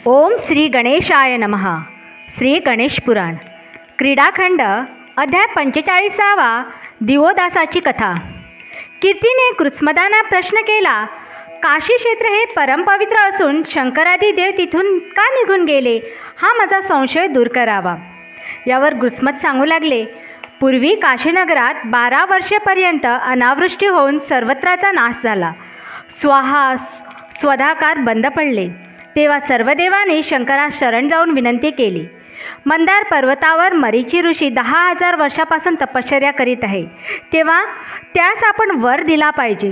ओम श्री गणेशाय नमः. श्री गणेश पुराण क्रीडाखंड अध्याय 45. दिवोदासाची कथा. कीर्तीने कृत्स्मदाना प्रश्न केला, काशी क्षेत्र हे परमपवित्र असून शंकरादी देव तिथून का निघून गेले, हा माझा संशय दूर करावा. यावर कृत्स्मद सांगू लागले, पूर्वी काशीनगरात 12 वर्षेपर्यंत अनावृष्टी होऊन सर्वत्राचा नाश झाला. स्वाहा स्वधाकार बंद पडले. तेव्हा सर्व देवांनी शंकरास शरण जाऊन विनंती केली. मंदार पर्वतावर मरीची ऋषी 10,000 वर्षापासून तपश्चर्या करीत आहे, तेव्हा त्यास आपण वर दिला पाहिजे.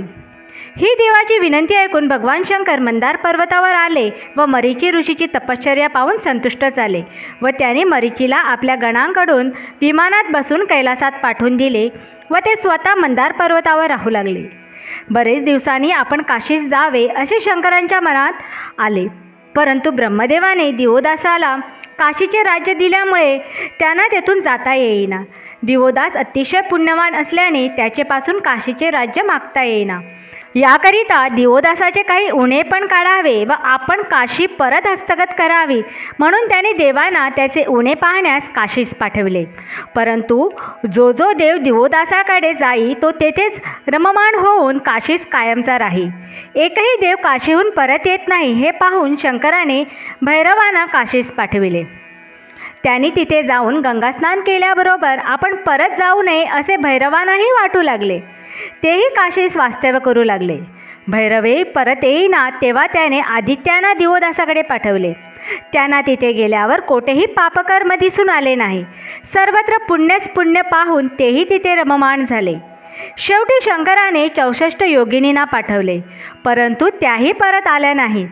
ही देवाची विनंती ऐकून भगवान शंकर मंदार पर्वतावर आले व मरीची ऋषीची तपश्चर्या पाहून संतुष्ट झाले व त्यांनी मरीचीला आपल्या गणांकडून विमानात बसून कैलासात पाठवून दिले व ते स्वतः मंदार पर्वतावर राहू लागले. बरेच दिवसांनी आपण काशीस जावे असे शंकरांच्या मनात आले, परंतु ब्रह्मदेवाने दिवोदासाला काशीचे राज्य दिल्यामुळे त्यांना तेथून जाता येईना. दिवोदास अतिशय पुण्यवान असल्याने त्याचेपासून काशीचे राज्य मागता येईना. याकरिता दिवोदासाचे काही उणे पण काढावे व आपण काशी परत हस्तगत करावी म्हणून त्याने देवांना त्याचे उणे पाहण्यास काशीस पाठविले. परंतु जो देव दिवोदासाकडे जाई तो तेथेच रममाण होऊन काशीस कायमचा राही. एकही देव काशीहून परत येत नाही हे पाहून शंकराने भैरवांना काशीस पाठविले. त्यांनी तिथे जाऊन गंगास्नान केल्याबरोबर आपण परत जाऊ नये असे भैरवांनाही वाटू लागले. तेही काशीस वास्तव्य करू लागले. भैरवे परत येईना तेव्हा त्याने आदित्यांना दिवोदासाकडे पाठवले. त्यांना तिथे गेल्यावर कोठेही पापकर्म दिसून आले नाही. सर्वत्र पुण्यच पुण्य पाहून तेही तिथे रममाण झाले. शेवटी शंकराने 64 योगिनींना पाठवले, परंतु त्याही परत आल्या नाहीत.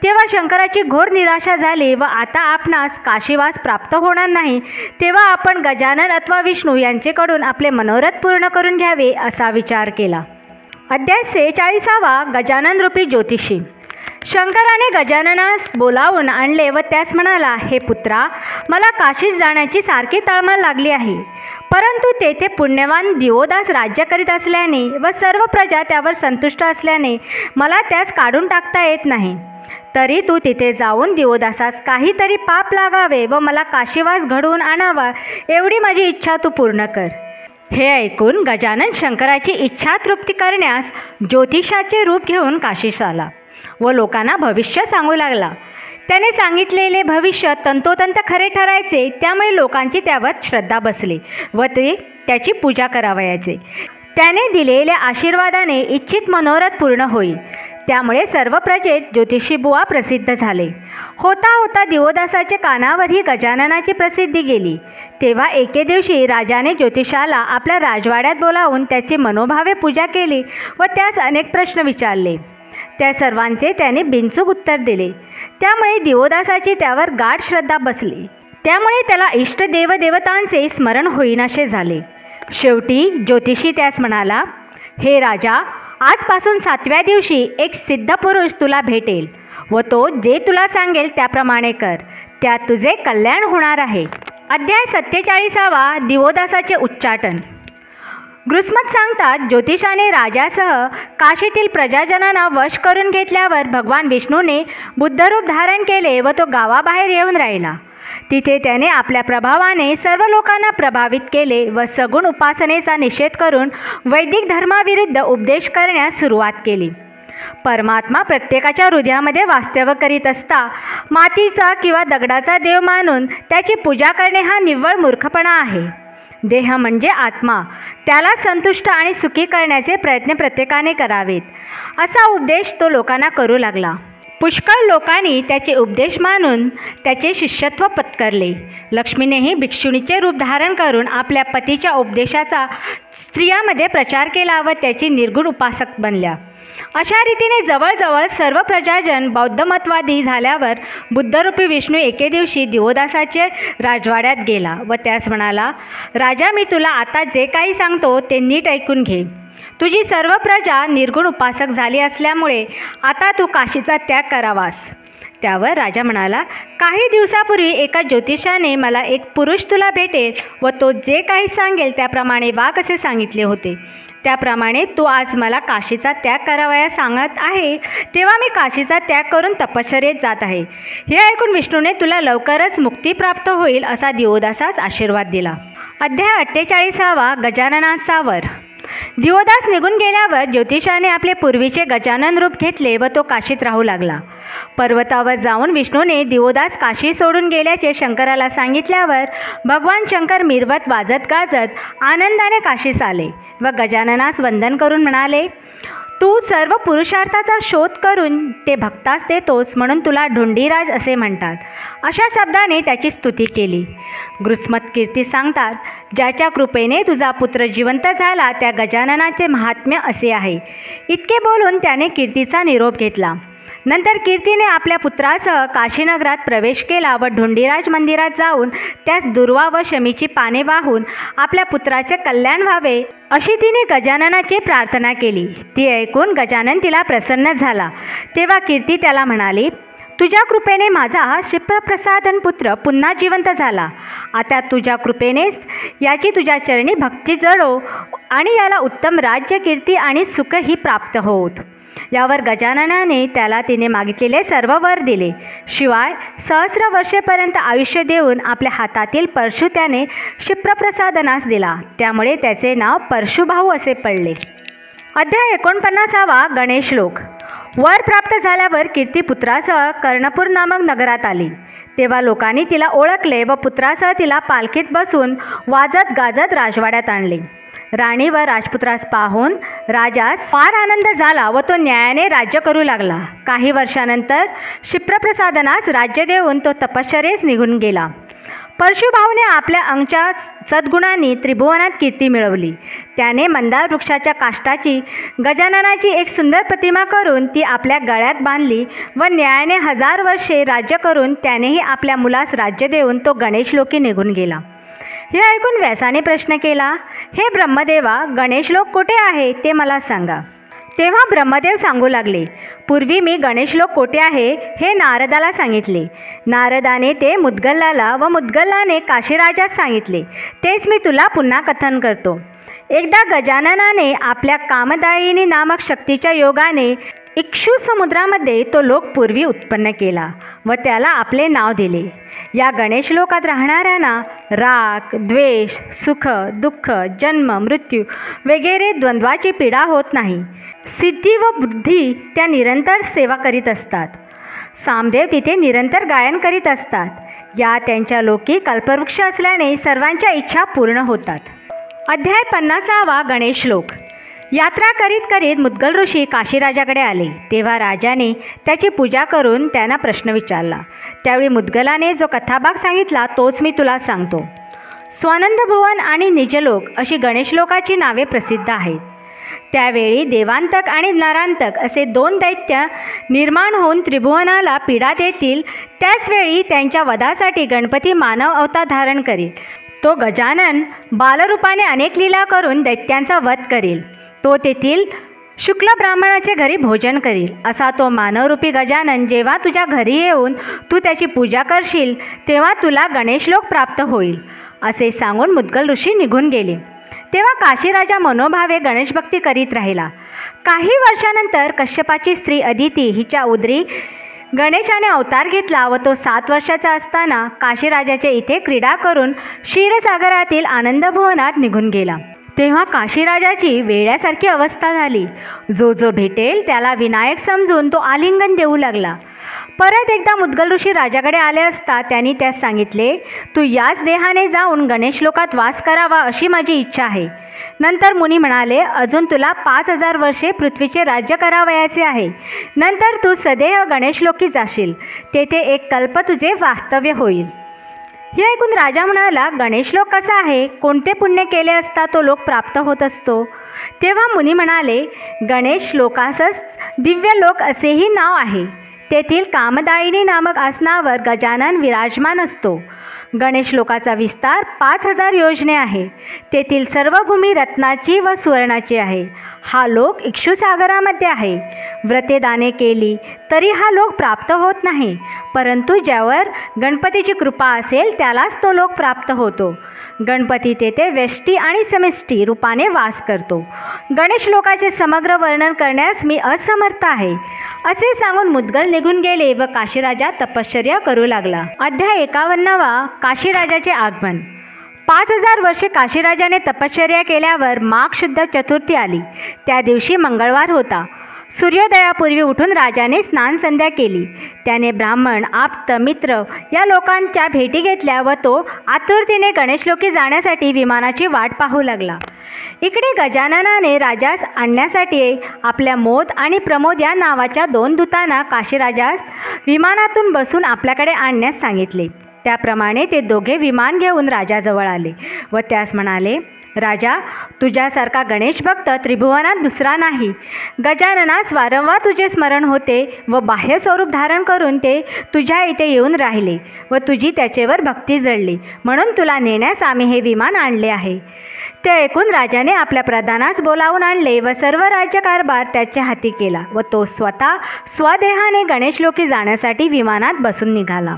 तेव्हा शंकराची घोर निराशा झाली व आता आपणास काशीवास प्राप्त होणार नाही, तेव्हा आपण गजानन अथवा विष्णू यांचेकडून आपले मनोरथ पूर्ण करून घ्यावे असा विचार केला. अध्याय 46. गजानन रूपी ज्योतिषी. शंकराने गजाननास बोलावून आणले व त्यास म्हणाला, हे पुत्रा, मला काशीस जाण्याची सारखी तळमळ लागली आहे, परंतु तेथे पुण्यवान दिवोदास राज्य करीत असल्याने व सर्व प्रजा त्यावर संतुष्ट असल्याने मला त्यास काढून टाकता येत नाही. तरी तू तिथे जाऊन दिवोदासास काहीतरी पाप लागावे व मला काशीवास घडवून आणावा एवढी माझी इच्छा तू पूर्ण कर. हे ऐकून गजानन शंकराची इच्छा तृप्ती करण्यास ज्योतिषाचे रूप घेऊन काशीस आला व लोकांना भविष्य सांगू लागला. त्याने सांगितलेले भविष्य तंतोतंत खरे ठरायचे, त्यामुळे लोकांची त्यावर श्रद्धा बसली व ते त्याची पूजा करावयाचे. त्याने दिलेल्या आशीर्वादाने इच्छित मनोरथ पूर्ण होईल, त्यामुळे सर्व प्रजेत ज्योतिषीबुवा प्रसिद्ध झाले. होता होता दिवोदासाच्या कानावरही गजाननाची प्रसिद्धी गेली. तेव्हा एके दिवशी राजाने ज्योतिषाला आपल्या राजवाड्यात बोलावून त्याची मनोभावे पूजा केली व त्यास अनेक प्रश्न विचारले. त्या सर्वांचे त्याने बिनचूक उत्तर दिले. त्यामुळे दिवोदासाची त्यावर गाढ श्रद्धा बसली. त्यामुळे त्याला इष्ट देवदेवतांचे स्मरण होईनासे झाले. शेवटी ज्योतिषी त्यास म्हणाला, हे राजा, आजपासून 7व्या दिवशी एक सिद्ध पुरुष तुला भेटेल व तो जे तुला सांगेल त्याप्रमाणे कर, त्यात तुझे कल्याण होणार आहे. अध्याय 47. दिवोदासाचे उच्चाटन. कृत्स्मद सांगतात, ज्योतिषाने राजासह काशीतील प्रजाजनांना वश करून घेतल्यावर भगवान विष्णूने बुद्धरूप धारण केले व तो गावाबाहेर येऊन राहिला. तिथे त्याने आपल्या प्रभावाने सर्व लोकांना प्रभावित केले व सगुण उपासनेचा निषेध करून वैदिक धर्माविरुद्ध उपदेश करण्यास सुरुवात केली. परमात्मा प्रत्येकाच्या हृदयामध्ये वास्तव्य करीत असता मातीचा किंवा दगडाचा देव मानून त्याची पूजा करणे हा निव्वळ मूर्खपणा आहे. देह म्हणजे आत्मा, त्याला संतुष्ट आणि सुखी करण्याचे प्रयत्न प्रत्येकाने करावेत, असा उपदेश तो लोकांना करू लागला. पुष्कळ लोकांनी त्याचे उपदेश मानून त्याचे शिष्यत्व पत्करले. लक्ष्मीनेही भिक्षुणीचे रूप धारण करून आपल्या पतीच्या उपदेशाचा स्त्रियांमध्ये प्रचार केला व त्याची निर्गुण उपासक बनल्या. अशा रीतीने जवळजवळ सर्व प्रजाजन बौद्धमतवादी झाल्यावर बुद्धरूपी विष्णू एके दिवशी दिवोदासाच्या राजवाड्यात गेला व त्यास म्हणाला, राजा, मी तुला आता जे काही सांगतो ते नीट ऐकून घे. तुझी सर्व प्रजा निर्गुण उपासक झाली असल्यामुळे आता तू काशीचा त्याग करावास. त्यावर राजा म्हणाला, काही दिवसापूर्वी एका ज्योतिषाने मला एक पुरुष तुला भेटेल व तो जे काही सांगेल त्याप्रमाणे वाग असे सांगितले होते. त्याप्रमाणे तू आज मला काशीचा त्याग करावयास सांगत आहे, तेव्हा मी काशीचा त्याग करून तपश्चर्येत जात आहे. हे ऐकून विष्णूने तुला लवकरच मुक्ती प्राप्त होईल असा दिवोदासास आशीर्वाद दिला. अध्याय 48. गजाननाचा वर. दिवोदास निघून गेल्यावर ज्योतिषाने आपले पूर्वीचे गजानन रूप घेतले व तो काशीत राहू लागला. पर्वतावर जाऊन विष्णूने दिवोदास काशी सोडून गेल्याचे शंकराला सांगितल्यावर भगवान शंकर मिरवत वाजत गाजत आनंदाने काशीस आले व गजाननास वंदन करून म्हणाले, तू सर्व पुरुषार्थाचा शोध करून ते भक्तास देतोस म्हणून तुला ढुंडीराज असे म्हणतात. अशा शब्दाने त्याची स्तुती केली. गृत्समत कीर्ती सांगतात, ज्याच्या कृपेने तुझा पुत्र जिवंत झाला त्या गजाननाचे महात्म्य असे आहे. इतके बोलून त्याने कीर्तीचा निरोप घेतला. नंतर कीर्तीने आपल्या पुत्रासह काशीनगरात प्रवेश केला व ढुंडीराज मंदिरात जाऊन त्यास दुर्वा व शमीची पाने वाहून आपल्या पुत्राचे कल्याण व्हावे अशी तिने गजाननाची प्रार्थना केली. ती ऐकून गजानन तिला प्रसन्न झाला. तेव्हा कीर्ती त्याला म्हणाली, तुझ्या कृपेने माझा हा क्षिप्रप्रसादन पुत्र पुन्हा जिवंत झाला. आता तुझ्या कृपेनेच याची तुझ्या चरणी भक्ती जडो आणि याला उत्तम राज्य, कीर्ती आणि सुखही प्राप्त होत. यावर गजाननाने त्याला तिने मागितलेले सर्व वर दिले. शिवाय 1,000 वर्षेपर्यंत आयुष्य देऊन आपल्या हातातील परशु त्याने क्षिप्रप्रसादनास दिला. त्यामुळे त्याचे नाव परशुभाऊ असे पडले. अध्याय 49. गणेशलोक. वर प्राप्त झाल्यावर कीर्ती पुत्रासह कर्णपूर नामक नगरात आली. तेव्हा लोकांनी तिला ओळखले व पुत्रासह तिला पालखीत बसून वाजत गाजत राजवाड्यात आणले. राणी व राजपुत्रास पाहून राजास फार आनंद झाला व तो न्यायाने राज्य करू लागला. काही वर्षानंतर क्षिप्रप्रसादनास राज्य देऊन तो तपश्चर्येस निघून गेला. परशुभाऊने आपल्या अंगच्या सद्गुणांनी त्रिभुवनात कीर्ती मिळवली. त्याने मंदार वृक्षाच्या काष्टाची गजाननाची एक सुंदर प्रतिमा करून ती आपल्या गळ्यात बांधली व न्यायाने 1000 वर्षे राज्य करून त्यानेही आपल्या मुलास राज्य देऊन तो गणेशलोकी निघून गेला. हे ऐकून व्यासाने प्रश्न केला, हे ब्रह्मदेवा, गणेशलोक कुठे आहे ते मला सांगा. तेव्हा ब्रह्मदेव सांगू लागले, पूर्वी मी गणेशलोक कोठे आहे हे नारदाला सांगितले. नारदाने ते मुद्गलाला व मुद्गलाने काशीराजास सांगितले. तेच मी तुला पुन्हा कथन करतो. एकदा गजाननाने आपल्या कामदायिनी नामक शक्तीच्या योगाने इक्षु समुद्रामध्ये तो लोक पूर्वी उत्पन्न केला व त्याला आपले नाव दिले. या गणेशलोकात राहणाऱ्यांना राग, द्वेष, सुख, दुःख, जन्म, मृत्यू वगैरे द्वंद्वाची पीडा होत नाही. सिद्धी व बुद्धी त्या निरंतर सेवा करीत असतात. सामदेव तिथे निरंतर गायन करीत असतात. या त्यांच्या लोकी कल्पवृक्ष असल्याने सर्वांच्या इच्छा पूर्ण होतात. अध्याय 50. गणेशलोक. यात्रा करीत करीत मुद्गल ऋषी काशीराजाकडे आले. तेव्हा राजाने त्याची पूजा करून त्यांना प्रश्न विचारला. त्यावेळी मुद्गलाने जो कथाभाग सांगितला तोच मी तुला सांगतो. स्वानंद भुवन आणि निजलोक अशी गणेशलोकाची नावे प्रसिद्ध आहेत. त्यावेळी देवांतक आणि नरांतक असे 2 दैत्य निर्माण होऊन त्रिभुवनाला पीडा देतील. त्याचवेळी त्यांच्या वधासाठी गणपती मानव अवतार धारण करील. तो गजानन बालरूपाने अनेक लीला करून दैत्यांचा वध करील. तो तेथील शुक्ल ब्राह्मणाचे घरी भोजन करील. असा तो मानवरूपी गजानन जेव्हा तुझ्या घरी येऊन तू त्याची पूजा करशील तेव्हा तुला गणेशलोक प्राप्त होईल असे सांगून मुद्गल ऋषी निघून गेले. तेव्हा काशीराजा मनोभावे गणेशभक्ती करीत राहिला. काही वर्षानंतर कश्यपाची स्त्री अदिती हिच्या उदरी गणेशाने अवतार घेतला व तो 7 वर्षाचा असताना काशीराजाच्या इथे क्रीडा करून क्षीरसागरातील आनंदभुवनात निघून गेला. तेव्हा काशीराजाची वेड्यासारखी अवस्था झाली. जो जो भेटेल त्याला विनायक समजून तो आलिंगन देऊ लागला. परत एकदा मुद्गल ऋषी राजाकडे आले असता त्यांनी त्यास सांगितले, तू याच देहाने जाऊन गणेशलोकात वास करावा अशी माझी इच्छा आहे. नंतर मुनी म्हणाले, अजून तुला 5000 वर्षे पृथ्वीचे राज्य करावयाचे आहे. नंतर तू सदैव गणेशलोकी जाशील. तेथे एक कल्प तुझे वास्तव्य होईल. हे ऐकून राजा म्हणाला, गणेशलोक कसा आहे? कोणते पुण्य केले असता तो लोक प्राप्त होत असतो? तेव्हा मुनी म्हणाले, गणेश लोकासच दिव्य लोक असेही नाव आहे. तेथील कामदायिनी नामक आसनावर गजानन विराजमान असतो. गणेश लोकाचा विस्तार 5000 योजने आहे. तेथील सर्व भूमी रत्नाची व सुवर्णाची आहे. हा लोक इक्षुसागरामध्ये आहे. व्रते दाने केली तरी हा लोक प्राप्त होत नाही, परंतु ज्यावर गणपतीची कृपा असेल त्यालाच तो लोक प्राप्त होतो. गणपती तेथे व्यष्टी आणि समिष्टी रूपाने वास करतो. गणेश लोकाचे समग्र वर्णन करण्यास मी असमर्थ आहे. असे सांगून मुद्गल निघून गेले व काशीराजा तपश्चर्या करू लागला. अध्याय 51. काशीराजाचे आगमन. 5000 वर्षे काशीराजाने तपश्चर्या केल्यावर माघ शुद्ध चतुर्थी आली. त्या दिवशी मंगळवार होता. सूर्योदयापूर्वी उठून राजाने स्नान संध्या केली. त्याने ब्राह्मण, आप्त, मित्र या लोकांच्या भेटी घेतल्या व तो आतुरतेने गणेशलोकी जाण्यासाठी विमानाची वाट पाहू लागला. इकडे गजाननाने राजास आणण्यासाठी आपल्या मोद आणि प्रमोद या नावाच्या 2 दूतांना काशीराजास विमानातून बसून आपल्याकडे आणण्यास सांगितले. त्याप्रमाणे ते दोघे विमान घेऊन राजाजवळ आले व त्यास म्हणाले, राजा, तुझ्यासारखा गणेश भक्त त्रिभुवनात दुसरा नाही. गजाननास वारंवार तुझे स्मरण होते व बाह्य स्वरूप धारण करून ते तुझ्या इथे येऊन राहिले व तुझी त्याचेवर भक्ती जळली, म्हणून तुला नेण्यास आम्ही हे विमान आणले आहे. ते ऐकून राजाने आपल्या प्रधानास बोलावून आणले व सर्व राज्यकारभार त्याच्या हाती केला व तो स्वतः स्वदेहाने गणेशलोकी जाण्यासाठी विमानात बसून निघाला.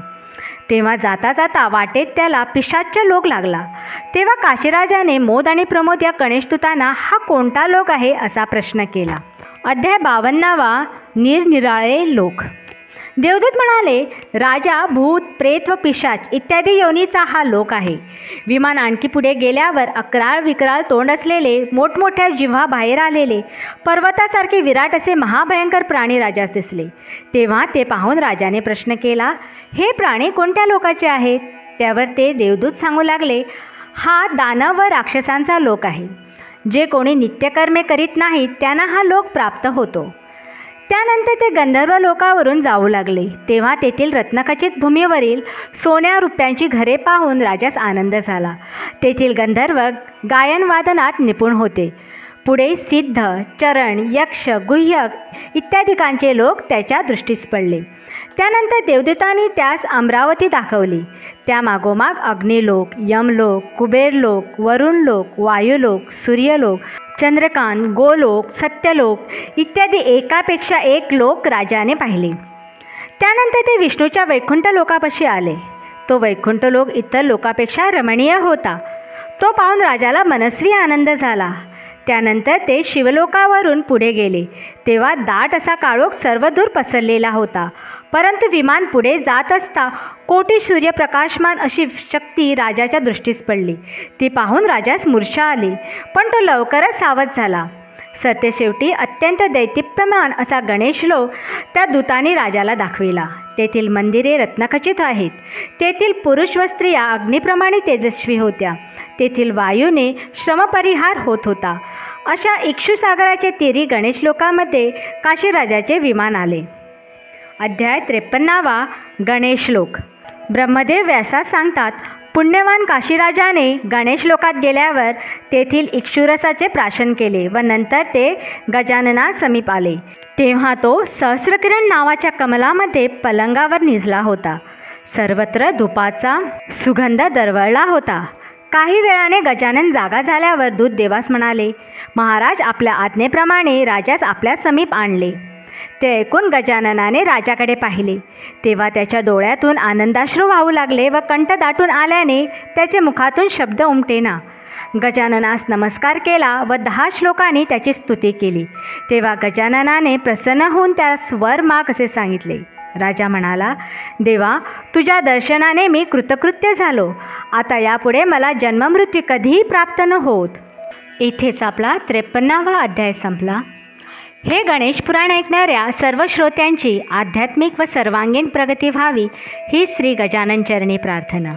तेव्हा जाता जाता वाटेत त्याला पिशाच्च लोक लागला. तेव्हा काशीराजाने मोद आणि प्रमोद या गणेशदूतांना हा कोणता लोक आहे असा प्रश्न केला. अध्याय 52. निरनिराळे लोक. देवदूत म्हणाले, राजा, भूत, प्रेत व पिशाच इत्यादी योनीचा हा लोक आहे. विमान आणखी पुढे गेल्यावर अकराळ विकराळ तोंड असलेले, मोठमोठ्या जिव्हा बाहेर आलेले, पर्वतासारखे विराट असे महाभयंकर प्राणी राजास दिसले. तेव्हा ते पाहून राजाने प्रश्न केला, हे प्राणी कोणत्या लोकाचे आहेत? त्यावर ते देवदूत सांगू लागले, हा दानव व राक्षसांचा लोक आहे. जे कोणी नित्यकर्मे करीत नाहीत त्यांना हा लोक प्राप्त होतो. त्यानंतर ते गंधर्व लोकावरून जाऊ लागले. तेव्हा तेथील रत्नखचित भूमीवरील सोन्या रुपयांची घरे पाहून राजास आनंद झाला. तेथील गंधर्व गायनवादनात निपुण होते. पुढे सिद्ध, चरण, यक्ष, गुह्यक इत्यादिकांचे लोक त्याच्या दृष्टीस पडले. त्यानंतर देवदूतांनी त्यास अमरावती दाखवली. त्या मागोमाग अग्निलोक, यमलोक, कुबेरलोक, वरुणलोक, वायुलोक, सूर्यलोक, चंद्रकांत, गोलोक, सत्यलोक इत्यादी एकापेक्षा एक लोक राजाने पाहिले. त्यानंतर ते विष्णूच्या वैकुंठ लोकापाशी आले. तो वैकुंठ लोक इतर लोकापेक्षा रमणीय होता. तो पाहून राजाला मनस्वी आनंद झाला. त्यानंतर ते शिवलोकावरून पुढे गेले. तेव्हा दाट असा काळोख सर्वदूर पसरलेला होता. परंतु विमान पुढे जात असता कोटी सूर्यप्रकाशमान अशी शक्ती राजाच्या दृष्टीस पडली. ती पाहून राजास मूर्छा आली, पण तो लवकरच सावध झाला. सरतेशेवटी अत्यंत दैदिप्यमान असा गणेशलोक त्या दूतांनी राजाला दाखविला. तेथील मंदिरे रत्नखचित आहेत. तेथील पुरुष व स्त्रिया अग्निप्रमाणे तेजस्वी होत्या. तेथील वायूने श्रमपरिहार होत होता. अशा इक्षुसागराचे तीरी गणेशलोकामध्ये काशीराजाचे विमान आले. अध्याय 53. गणेशलोक. ब्रह्मदेव व्यासास सांगतात, पुण्यवान काशीराजाने गणेशलोकात गेल्यावर तेथील इक्षुरसाचे प्राशन केले व नंतर ते गजाननास समीप आले. तेव्हा तो सहस्रकिरण नावाच्या कमलामध्ये पलंगावर निजला होता. सर्वत्र धुपाचा सुगंध दरवळला होता. काही वेळाने गजानन जागा झाल्यावर दूत देवास म्हणाले, महाराज, आपल्या आज्ञेप्रमाणे राजास आपल्या समीप आणले. ते ऐकून गजाननाने राजाकडे पाहिले. तेव्हा त्याच्या डोळ्यातून आनंदाश्रू वाहू लागले व कंठ दाटून आल्याने त्याचे मुखातून शब्द उमटेना. गजाननास नमस्कार केला व 10 श्लोकांनी त्याची स्तुती केली. तेव्हा गजाननाने प्रसन्न होऊन त्यास वर माग असे सांगितले. राजा म्हणाला, देवा, तुझ्या दर्शनाने मी कृतकृत्य झालो. आता यापुढे मला जन्ममृत्यू कधीही प्राप्त न होत. इथेच आपला 53वा अध्याय संपला. हे गणेश पुराण ऐकणाऱ्या सर्व श्रोत्यांची आध्यात्मिक व सर्वांगीण प्रगती व्हावी ही श्री गजानन चरणी प्रार्थना.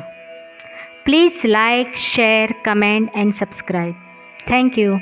Please like, share, comment and subscribe. Thank you.